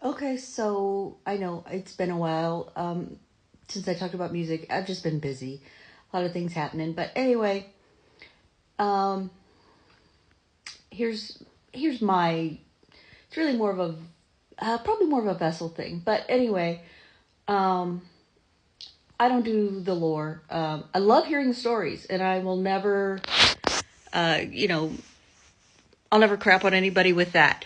Okay, so I know it's been a while since I talked about music. I've just been busy, a lot of things happening. But anyway, um, here's here's my. It's really more of a probably more of a vessel thing. But anyway, um, I don't do the lore. I love hearing the stories, and I will never, uh, you know, I'll never crap on anybody with that.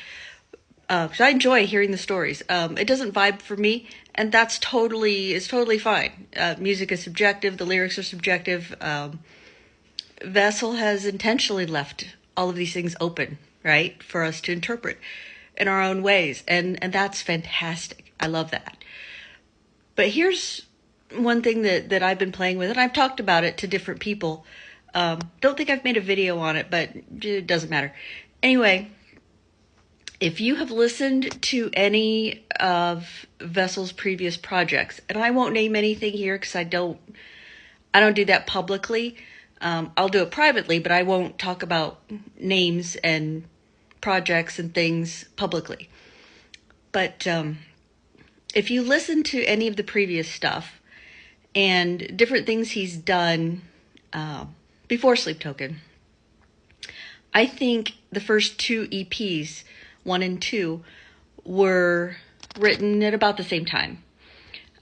So I enjoy hearing the stories. It doesn't vibe for me, and that's totally is totally fine. Music is subjective. The lyrics are subjective. Vessel has intentionally left all of these things open, right, for us to interpret in our own ways, and that's fantastic. I love that. But here's one thing that I've been playing with, and I've talked about it to different people. Don't think I've made a video on it, but it doesn't matter. Anyway, if you have listened to any of Vessel's previous projects, and I won't name anything here because I don't do that publicly. I'll do it privately, but I won't talk about names and projects and things publicly. But if you listen to any of the previous stuff and different things he's done uh, before Sleep Token, I think the first two EPs, one and two, were written at about the same time.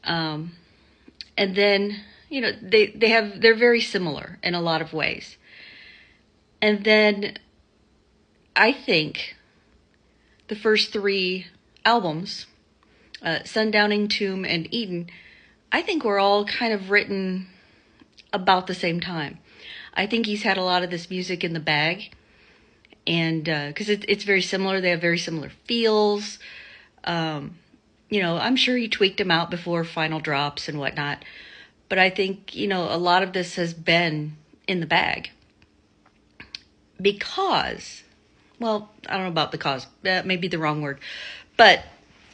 Um, and then, they're very similar in a lot of ways. And then I think the first three albums, Sundowning, Tomb, and Eden, I think were all kind of written about the same time. I think he's had a lot of this music in the bag, and because it's very similar, they have very similar feels. I'm sure he tweaked them out before final drops and whatnot, but I think a lot of this has been in the bag because, well, I don't know about because, that may be the wrong word, but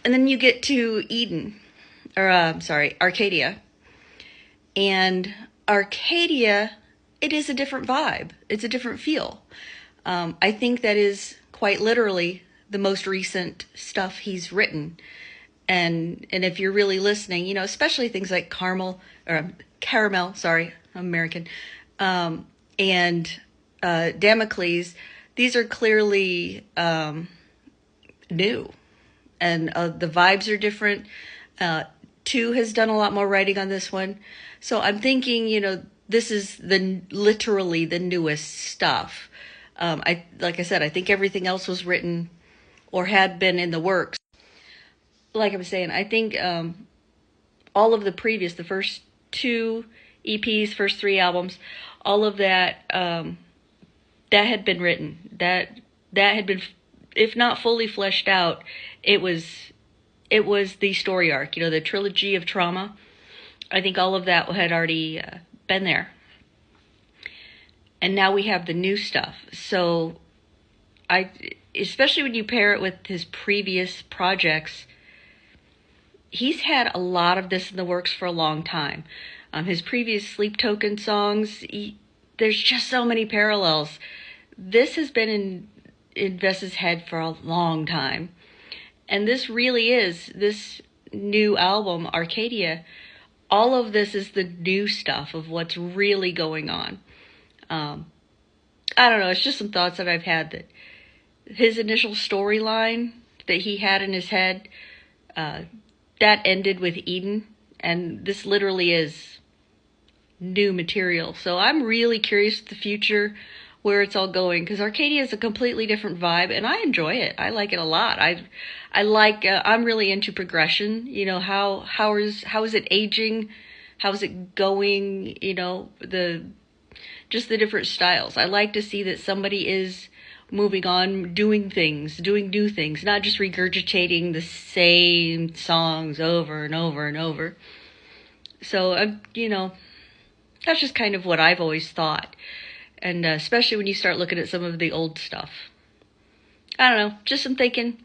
and then you get to Eden, or sorry, Arcadia, and Arcadia, it is a different vibe. It's a different feel. I think that is quite literally the most recent stuff he's written. And if you're really listening, especially things like Caramel, sorry, I'm American, and Damocles, these are clearly new, and the vibes are different. Two has done a lot more writing on this one, so I'm thinking, this is literally the newest stuff. Like I said, I think everything else was written or had been in the works. Like I was saying, I think all of the first two EPs, first three albums, all of that that had been written. That had been, if not fully fleshed out, it was the story arc. The trilogy of trauma. I think all of that had already been there, and now we have the new stuff. So especially when you pair it with his previous projects, he's had a lot of this in the works for a long time. His previous Sleep Token songs, there's just so many parallels. This has been in Vess's head for a long time. And this really is, this new album, Arcadia, all of this is the new stuff of what's really going on. I don't know, it's just some thoughts that I've had that his initial storyline that he had in his head, that ended with Eden, and this literally is new material. So I'm really curious the future, where it's all going, because Arcadia is a completely different vibe, and I enjoy it. I like it a lot. I'm really into progression. How is it aging? How's it going? Just the different styles. I like to see that somebody is moving on, doing new things, not just regurgitating the same songs over and over and over. So, that's just kind of what I've always thought. And especially when you start looking at some of the old stuff. I don't know, just some thinking.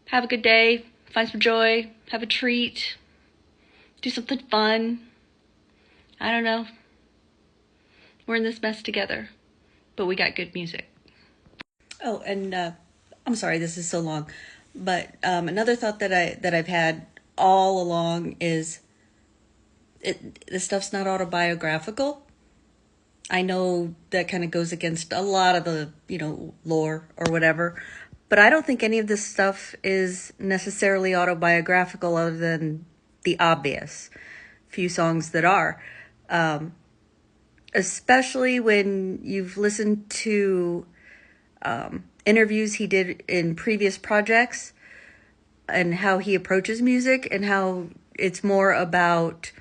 Have a good day, find some joy, have a treat, do something fun. I don't know. We're in this mess together, but we got good music. Oh, and I'm sorry this is so long. But another thought that I've had all along is this stuff's not autobiographical. I know that kind of goes against a lot of the, lore or whatever, but I don't think any of this stuff is necessarily autobiographical other than the obvious few songs that are. Especially when you've listened to interviews he did in previous projects and how he approaches music and how it's more about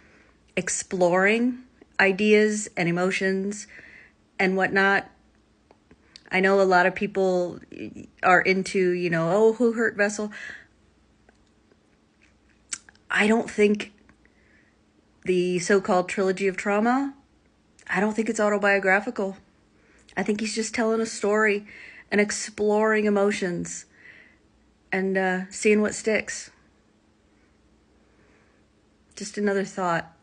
exploring ideas and emotions and whatnot. I know a lot of people are into, oh, Who Hurt Vessel? I don't think the so-called trilogy of trauma, I don't think it's autobiographical. I think he's just telling a story and exploring emotions and seeing what sticks. Just another thought.